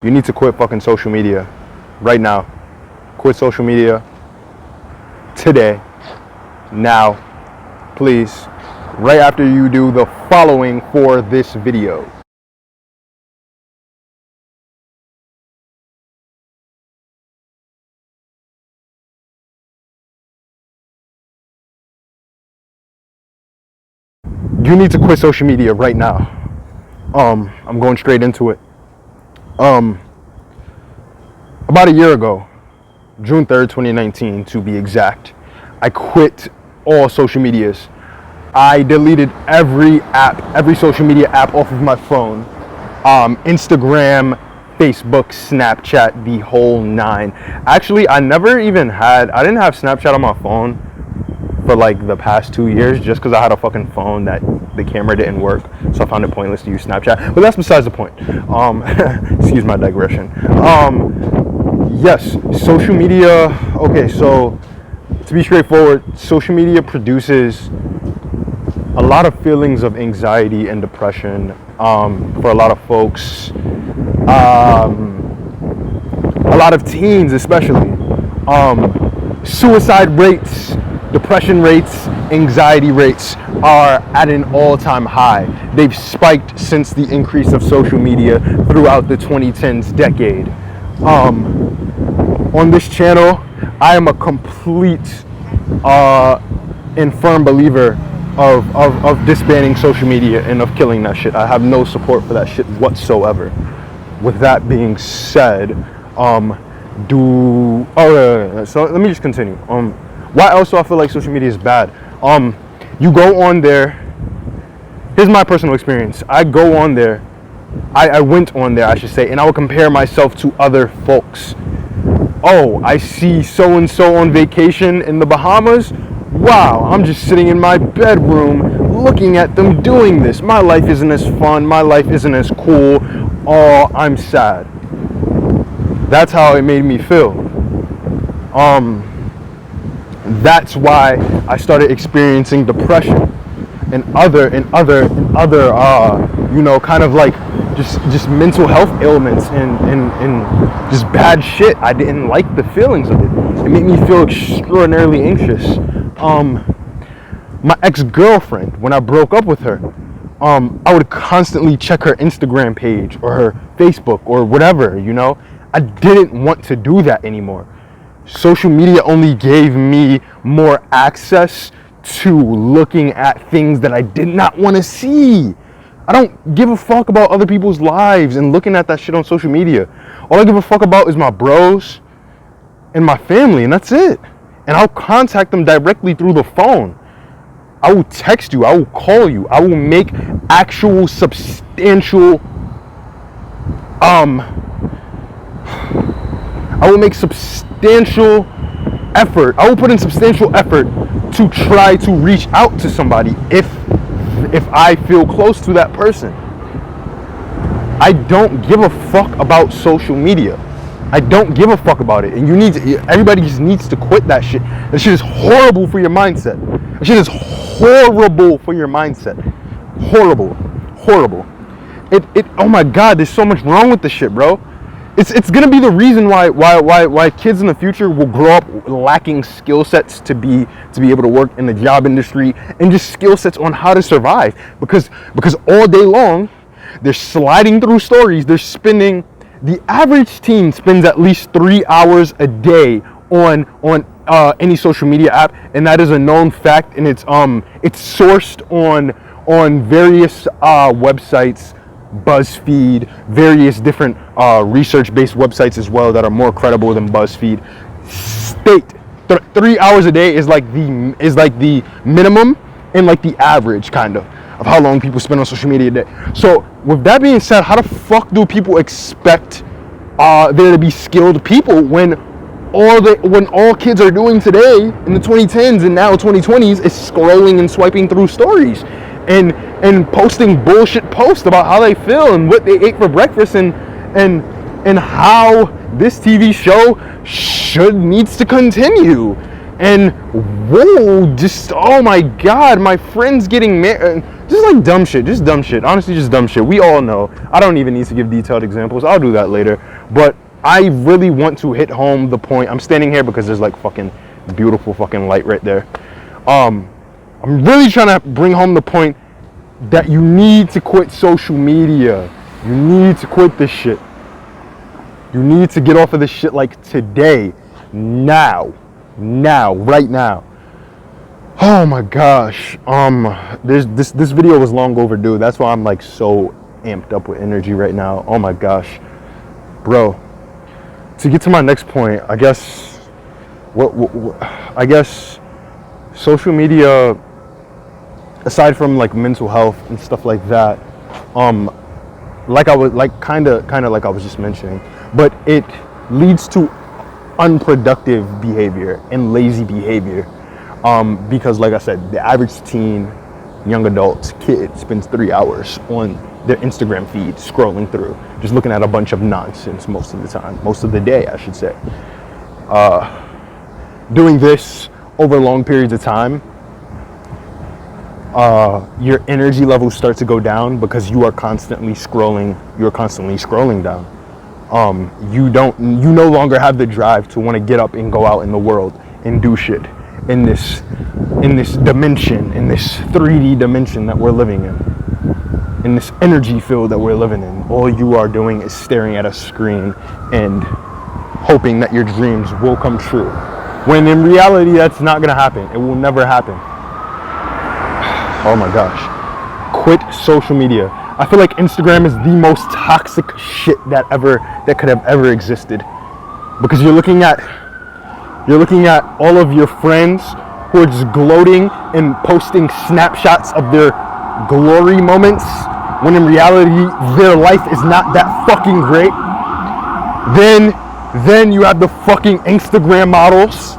You need to quit fucking social media right now. Quit social media today, now, please, right after you do the following for this video. You need to quit social media right now. I'm going straight into it. About a year ago, June 3rd, 2019 to be exact, I quit all social medias. I deleted every app, every social media app off of my phone. Instagram, Facebook, Snapchat, the whole nine. Actually, I didn't have Snapchat on my phone for like the past 2 years just because I had a fucking phone that the camera didn't work, so I found it pointless to use Snapchat, but that's besides the point. Excuse my digression. Yes, social media, okay, so to be straightforward, social media produces a lot of feelings of anxiety and depression for a lot of folks, a lot of teens especially. Suicide rates, depression rates, anxiety rates are at an all-time high. They've spiked since the increase of social media throughout the 2010s decade. On this channel, I am a complete and firm believer of disbanding social media and of killing that shit. I have no support for that shit whatsoever. With that being said, so let me just continue. Why else do I feel like social media is bad? You go on there. Here's my personal experience. I go on there. I went on there, I should say, and I would compare myself to other folks. Oh, I see so-and-so on vacation in the Bahamas. Wow, I'm just sitting in my bedroom looking at them doing this. My life isn't as fun. My life isn't as cool. Oh, I'm sad. That's how it made me feel. That's why I started experiencing depression and other kind of like just mental health ailments and just bad shit. I didn't like the feelings of it. It made me feel extraordinarily anxious. My ex-girlfriend, when I broke up with her, I would constantly check her Instagram page or her Facebook or whatever, you know. I didn't want to do that anymore. Social media only gave me more access to looking at things that I did not want to see. I don't give a fuck about other people's lives and looking at that shit on social media. All I give a fuck about is my bros and my family, and that's it. And I'll contact them directly through the phone. I will text you. I will call you. I will make actual substantial effort. I will put in substantial effort to try to reach out to somebody if I feel close to that person. I don't give a fuck about social media. I don't give a fuck about it. And everybody just needs to quit that shit. That shit is horrible for your mindset. That shit is horrible for your mindset. Horrible. Oh my God, there's so much wrong with this shit, bro. It's gonna be the reason why kids in the future will grow up lacking skill sets to be able to work in the job industry and just skill sets on how to survive, because all day long they're sliding through stories. The average teen spends at least 3 hours a day on any social media app, and that is a known fact, and it's sourced on various websites, BuzzFeed, various different research-based websites as well that are more credible than BuzzFeed. State 3 hours a day is like the minimum and like the average kind of how long people spend on social media a day. So with that being said, how the fuck do people expect there to be skilled people when all kids are doing today in the 2010s and now 2020s is scrolling and swiping through stories and posting bullshit posts about how they feel and what they ate for breakfast and how this TV show needs to continue. And whoa, just oh my God, my friends getting married. Just like dumb shit, just dumb shit. Honestly, just dumb shit. We all know. I don't even need to give detailed examples. I'll do that later. But I really want to hit home the point. I'm standing here because there's like fucking beautiful fucking light right there. I'm really trying to bring home the point that you need to quit social media. You need to quit this shit. You need to get off of this shit like today. Now, right now. Oh my gosh. This video was long overdue. That's why I'm like so amped up with energy right now. Oh my gosh. Bro. To get to my next point, I guess I guess social media, aside from like mental health and stuff like that, like I was like kind of like I was just mentioning, but it leads to unproductive behavior and lazy behavior. Because like I said, the average teen, young adult, kid spends 3 hours on their Instagram feed scrolling through, just looking at a bunch of nonsense most of the time, most of the day, I should say. Doing this over long periods of time, your energy levels start to go down because you are constantly scrolling. You're constantly scrolling down. You no longer have the drive to want to get up and go out in the world and do shit in this dimension, in this 3D dimension that we're living in this energy field that we're living in. All you are doing is staring at a screen and hoping that your dreams will come true, when in reality that's not gonna happen. It will never happen. Oh my gosh. Quit social media. I feel like Instagram is the most toxic shit that could have ever existed, because you're looking at all of your friends who are just gloating and posting snapshots of their glory moments, when in reality their life is not that fucking great. Then you have the fucking Instagram models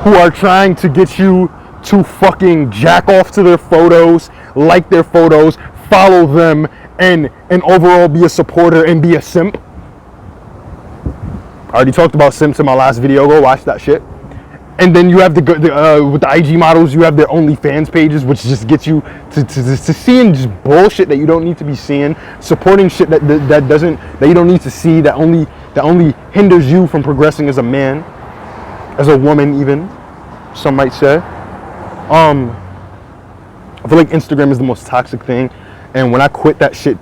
who are trying to get you to fucking jack off to their photos, like their photos, follow them, and overall be a supporter and be a simp. I already talked about simps in my last video. Go watch that shit. And then you have with the IG models, you have their OnlyFans pages, which just gets you to seeing just bullshit that you don't need to be seeing, supporting shit that you don't need to see, that only hinders you from progressing as a man, as a woman even, some might say. I feel like Instagram is the most toxic thing, and when I quit that shit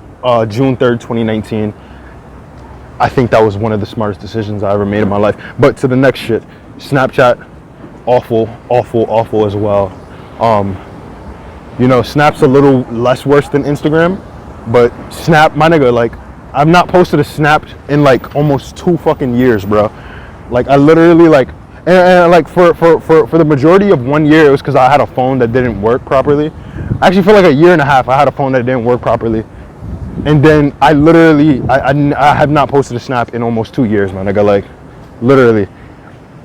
June 3rd, 2019, I think that was one of the smartest decisions I ever made in my life. But to the next shit, Snapchat, awful as well. Snap's a little less worse than Instagram, but Snap, my nigga, like, I've not posted a Snap in like almost 2 fucking years, bro. Like, I literally like, and like for the majority of 1 year, it was because I had a phone that didn't work properly. Actually, for like a year and a half, I had a phone that didn't work properly. And then I have not posted a Snap in almost 2 years, man. Like, literally.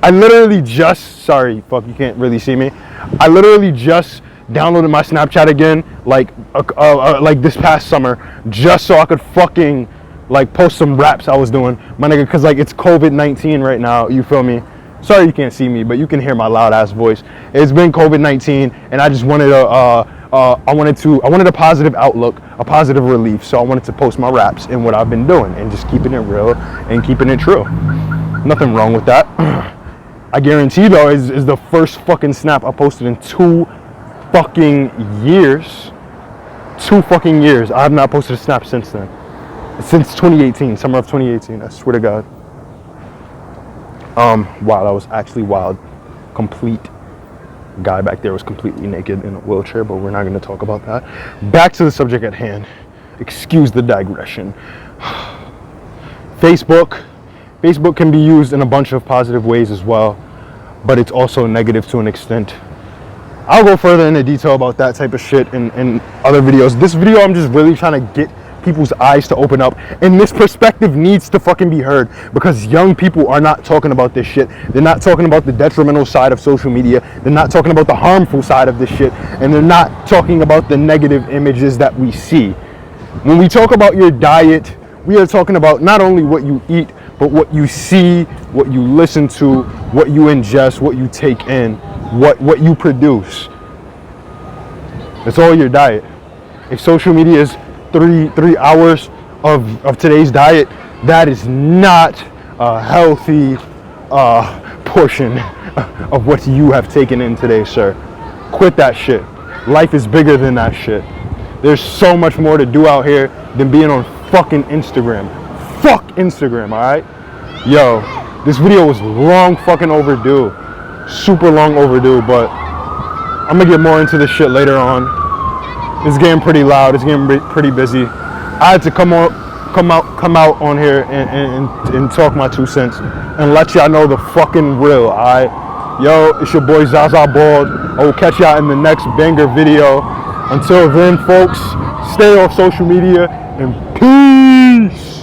I literally just, sorry, fuck, you can't really see me. I literally just downloaded my Snapchat again, like this past summer, just so I could fucking, like, post some raps I was doing, my nigga, because, like, it's COVID-19 right now, you feel me? Sorry you can't see me, but you can hear my loud ass voice. It's been COVID-19, and I just wanted I wanted a positive outlook, a positive relief, so I wanted to post my raps and what I've been doing and just keeping it real and keeping it true. Nothing wrong with that. I guarantee though, is the first fucking Snap I posted in 2 fucking years. 2 fucking years. I have not posted a Snap since then. Since 2018, summer of 2018, I swear to God. Wow, that was actually wild. Complete guy back there was completely naked in a wheelchair, but we're not going to talk about that. Back to the subject at hand. Excuse the digression. Facebook can be used in a bunch of positive ways as well, but it's also negative to an extent. I'll go further into detail about that type of shit in other videos. This video, I'm just really trying to get people's eyes to open up, and this perspective needs to fucking be heard, because young people are not talking about this shit. They're not talking about the detrimental side of social media. They're not talking about the harmful side of this shit, and they're not talking about the negative images that we see. When we talk about your diet, we are talking about not only what you eat, but what you see, what you listen to, what you ingest, what you take in, what you produce. It's all your diet. If social media is three hours of today's diet, that is not a healthy portion of what you have taken in today, sir. Quit that shit. Life is bigger than that shit. There's so much more to do out here than being on fucking Instagram. Fuck Instagram, alright? Yo, this video was long fucking overdue. Super long overdue, but I'm gonna get more into this shit later on. It's getting pretty loud. It's getting pretty busy. I had to come out on here and talk my 2 cents and let y'all know the fucking real, alright? Yo, it's your boy Zaza Bald. I will catch y'all in the next banger video. Until then, folks, stay off social media and peace.